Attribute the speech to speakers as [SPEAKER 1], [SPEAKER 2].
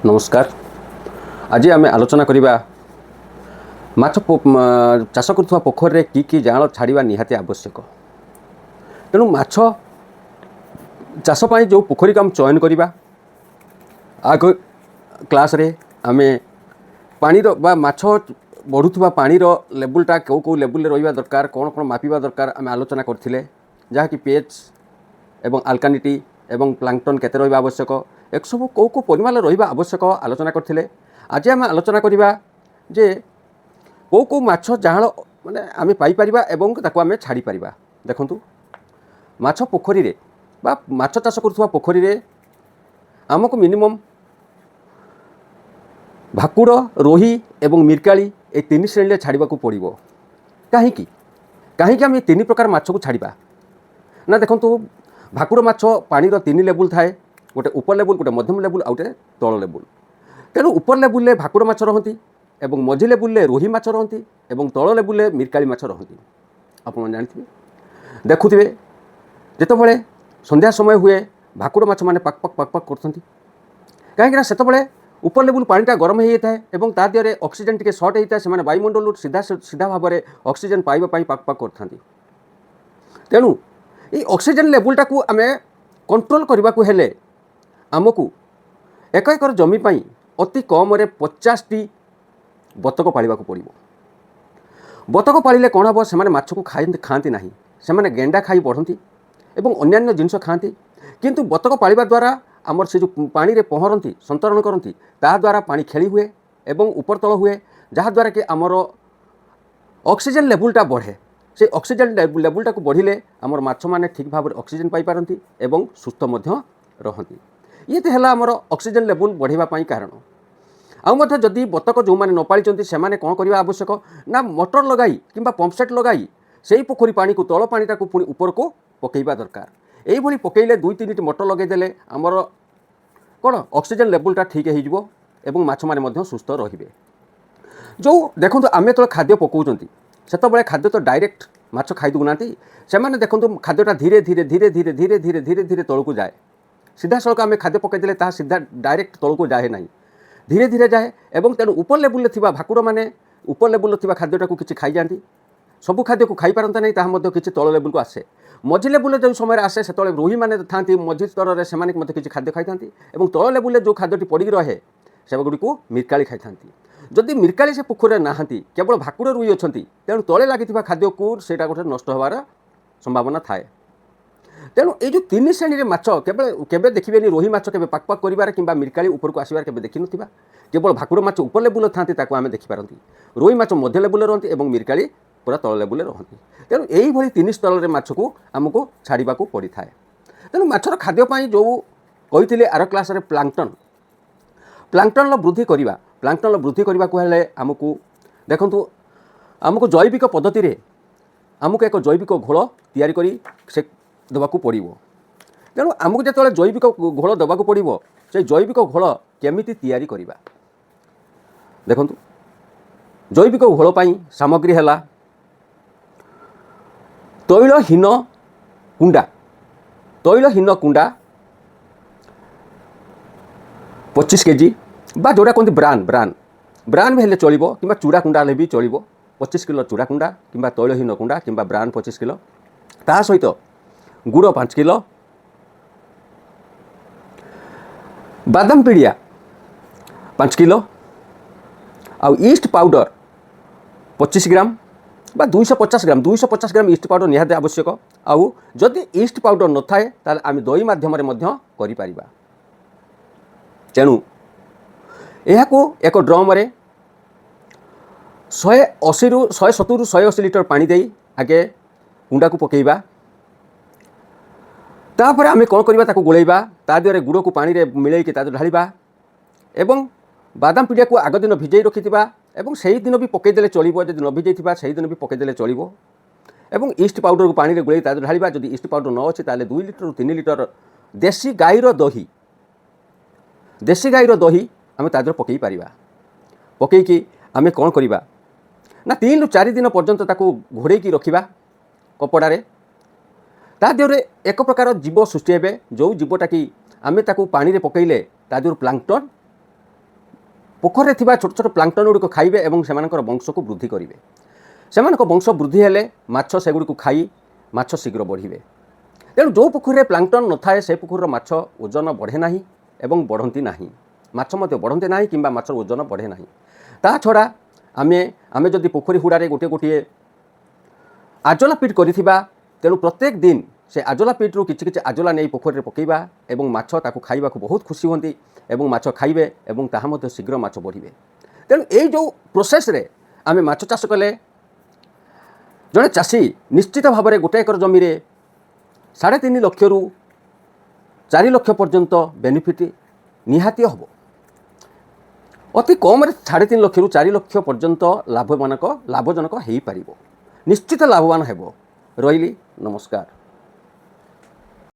[SPEAKER 1] नमस्कार। आज आम आलोचना करवा माछ चाष कर पोखर कि जाल छाड़ा निहाती आवश्यक। तेणु माछ चाषपाई जो पोखरी को आम चयन करवा आग क्लास रे आमे पानीर बा माछ बढ़ुवा पानीर लेवलटा कौ कौ लेवल रहा दरकार कौन कौन मापिबा दरकार आम आलोचना करथिले जहाँकि पीएच एवं आल्कानिटी एवं प्लांकटन केते रहा आवश्यक एक सब कौ कौ परिमाण रहा आवश्यक आलोचना करथिले। आज आम आलोचना करवा जे कौ कौ माछ जाल माने आम पाइपर एवं ताकू आम छाड़ी पारिबा। देखंतु माछ पोखरी रे बा माछ चाष करुवा पोखरी रे आमको मिनिमम भाकुड़ रोही एवं मिरकाली ए तीन श्रेणी छाड़ा पड़ो। कहीं आम तीन प्रकार माछ को छाड़ा ना देखंतु भाकुड़ माछ पानीर तीन लेवल थाए गोटे ऊपर लेवल गोटे मध्यम लेवल आउटे तल लेवल। तेणु ऊपर लेवल भाकुड़ माछ रहती एवं मझी लेवल रोही माछ रहती एवं तल लेवल मिरकाली माछ रहती। आपन जानते देखुवे जितेबाला संध्या समय हुए भाकुड़ माछ मैंने पाक पाक पाक पाक करते कहीं से ऊपर लेवल पानीटा गरम हो जाए और ता देहरे ऑक्सीजन टी सर्ट होता है से वायुमंडल सीधा सीधा भाव में ऑक्सीजन पाइबापी पाक पाक करते। तेणु ये ऑक्सीजन लेवलटा को आम कंट्रोल करने को हेले आमको एक एकर जमी पाई अति कम 50टी बतक पालिबा पड़ो। बतक पालिले कौन हम से माछ को खाती ना से गेंडा खाई बढ़ती एवं अन्यान्य जिनस खाती किंतु बतक पालिबा द्वारा आमर से जो पानी रे पहरती संतरण करती ता द्वारा पानी खेली हुए एवं ऊपर तल हुए जहाँद्वारा कि आमर ऑक्सीजन लेवलटा बढ़े। से ऑक्सीजन लेवलटा को बढ़िले आमर माछ माने ठीक भाव में ऑक्सीजन पाई पारंती एवं सुस्थ मध्य रहती। ये तो है आमर ऑक्सीजन लेवल बढ़ावाई कारण। आउ जदि बतक जो मैंने न पाली से कौन करवा आवश्यक ना मोटर लगाई कि पंपसेट लगाई से पोखरी पानी को तल पानीटा को पुणी ऊपर को पकेवा दरकार। यही पकईले 2-3टी मोटर लगेदेले आमर कौन ऑक्सीजन लेवलटा ठीक हो माछ माने सुस्थ रे। जो देखो आम जो खाद्य पकाउछंती सेतबेले खाद्य तो डायरेक्ट माछ खाई दूना से देखो खाद्यटा धीरे धीरे धीरे धीरे धीरे धीरे धीरे धीरे तल को जाए सीधा सड़क आम खाद्य पकईदेले ता सीधा डायरेक्ट तल को जाए ना धीरे धीरे जाए और तेणु ऊपर लेवल भाकुड़ मैंने ऊपर लेवल खाद्यटा को किसी खाई जाती सबू खाद्य को खाई पारता नहीं ताहा किसी तल लेवल को आसे। मझी लेवल जो समय आसे से रोही मैंने था मझी स्तर से किसी खाद्य खाई था और तल लेवल जो खाद्यटी पड़ी रहे से गुड़ी मिरकाली खाई था। जदि मिरकाली से पोखरी नहांती केवल भाकुड़ रुई अच्छा तेणु तले लगी खाद्य को सेटा गोटे नष्ट होवार संभावना थाए। तेणु ये जो 3 श्रेणी माछ केवल देखिए रोही माछ के पाक पाक कर कि मिरकाली ऊपर को आसबार के देखी ना केवल भाकुड़ माछ ऊपर लेवल था आम देखिपारती रोही माछ मध्य लेवल रहती और मिरकाली पूरा तल लेवल रहती। तेणु यही 3 स्तर माछ को आमको छाड़ा पड़ी थाए। तेणु माछर खाद्यपाई जो कही आर क्लास प्लांकटन वृद्धि करवा प्लांकटन वृद्धि करने को हेले आमको देखंतु आमको जैविक पद्धति रे आमको एक जैविक घोल तैयारी करी से देवाक पड़ो। तेणु आमको जो जैविक घोल देवाक पड़ो से जैविक घोल केमिति तैयारी करवा देखंतु जैविक घोल पाई सामग्री है तैलहीन कुंडा 25 केजी बा जोड़ा कहते ब्रान भी हेल्ले चलो कि चूड़ा कुंडा भी चलो 25 किलो चूड़ा कुंडा कि तैलहीन कुंडा कि ब्रान 25 किलो ता सहित गुड़ 5 किलो बादाम पिड़िया 5 किलो आउ ईस्ट पाउडर 25 ग्राम बा 250 ग्राम ईस्ट पाउडर निहाती आवश्यक। आउ जदि ईस्ट पाउडर न थाए ताले आम दही माध्यम करिपारिबा। तेणु यह एक ड्रम 180 ରୁ 170 ରୁ 180 लिटर पानी दे आगे कुंडा को पकेबा तापर आम कौन करवा गोलेबा ता देहरे गुड़ को पानी रे मिलैकि ढालिबा एवं बादाम पिड़िया को आग दिन भिजई रखिथिबा एवं सही दिन भी पकईदेले चलिबो जदि न भिजैथिबा सही दिन भी पकईदेले चलिबो एवं ईस्ट पाउडर को पानी रे गोलेई ढालिबा जदि ईस्ट पाउडर न अछि ताले 2 लिटर 3 लिटर देसी गाईर दही आम तादर पकई पारिबा। पकईकि आम कौन करवा ना 3 ରୁ 4 दिन पर्यंत ताकू घोड़ेकी रखिबा कपड़ारे ता देहरे एक प्रकार जीव सृष्टि हे जो जीवटा कि आम ताकू पानी रे पकईले ता देहर प्लांकटन पोखर में छोट छोट प्लांक्टन गुड़िक खाइबे एवं सेमानकर वंश को वृद्धि करेंगे। सेमानक वंश वृद्धि हेले माछ सेगुड़ी खाई माछ शीघ्र बढ़िबे। तेणु जो पोखरी में प्लांक्टन न थाए से पोखर माछ ओजन बढ़े नाही एवं बढ़ती नाही, माछ मध्य बढ़ते नाही किंबा माछर ओजन बढ़े नाही। ता छड़ा आमे जदि पोखरी हुड़ारे गोटे गोटे आजला पिट करिथिबा, तेणु प्रत्येक दिन से आजला पिट्रु किछि किछि आजला नहीं पोखरी में पकेबा एवं माछ ताकू खाइबा को बहुत खुशी होती एवं माछ खाइबे एवं ताहा मध्य शीघ्र माछ बढ़िबे। तेणु एई जो प्रोसेस रे आमे माछ चाष कले जड़े चाषी निश्चित भाव में गोटे एकर जमी 3.5 लाख रु 4 लाख पर्यंत बेनिफिट निहाती हम। अति कम 3.5 लाख रु 4 लाख पर्यंत लाभजनक हो पारिबो, निश्चित लाभवान हेबो। रहिली, नमस्कार।